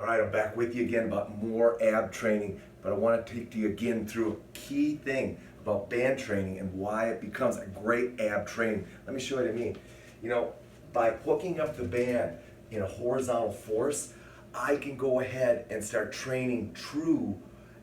All right, I'm back with you again about more ab training, but I want to take you again through a key thing about band training and why it becomes a great ab training. Let me show you what I mean. You know, by hooking up the band in a horizontal force, I can go ahead and start training true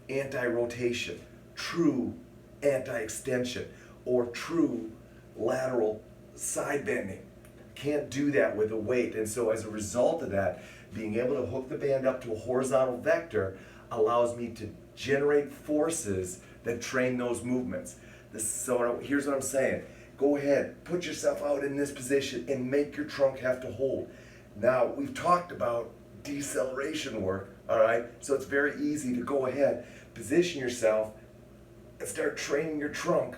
anti-rotation, true anti-extension, or true lateral side bending. Can't do that with a weight, and so as a result of that, being able to hook the band up to a horizontal vector allows me to generate forces that train those movements. So here's what I'm saying. Go ahead, put yourself out in this position and make your trunk have to hold. Now, we've talked about deceleration work, all right? So it's very easy to go ahead, position yourself, and start training your trunk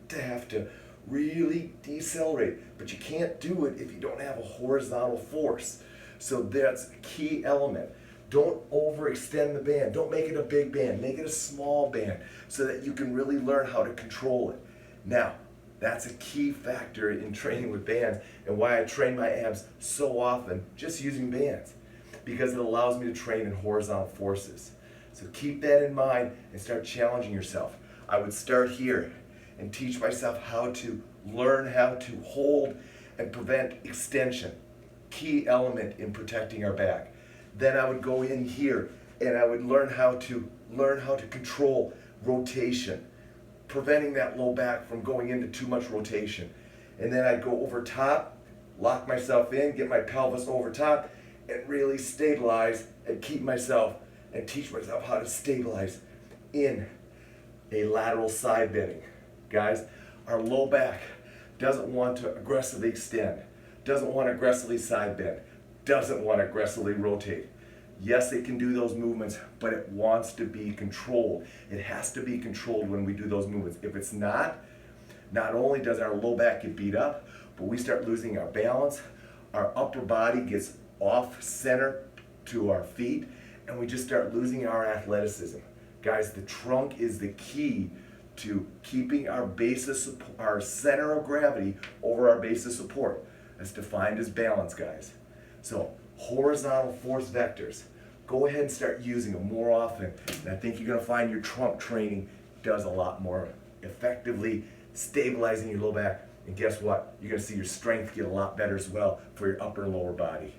to have to really decelerate. But you can't do it if you don't have a horizontal force. So that's a key element. Don't overextend the band. Don't make it a big band. Make it a small band so that you can really learn how to control it. Now, that's a key factor in training with bands and why I train my abs so often just using bands, because it allows me to train in horizontal forces. So keep that in mind and start challenging yourself. I would start here and teach myself how to learn how to hold and prevent extension. Key element in protecting our back. Then I would go in here and I would learn how to control rotation, preventing that low back from going into too much rotation. And then I'd go over top, lock myself in, get my pelvis over top, and really stabilize and keep myself and teach myself how to stabilize in a lateral side bending. Guys, our low back doesn't want to aggressively extend, doesn't want to aggressively side bend, doesn't want to aggressively rotate. Yes, it can do those movements, but it wants to be controlled. It has to be controlled when we do those movements. If it's not only does our low back get beat up, but we start losing our balance, our upper body gets off center to our feet, and we just start losing our athleticism. Guys, the trunk is the key to keeping our our center of gravity over our base of support. That's defined as balance, guys. So horizontal force vectors, go ahead and start using them more often, and I think you're going to find your trunk training does a lot more effectively stabilizing your low back, and guess what, you're going to see your strength get a lot better as well for your upper and lower body.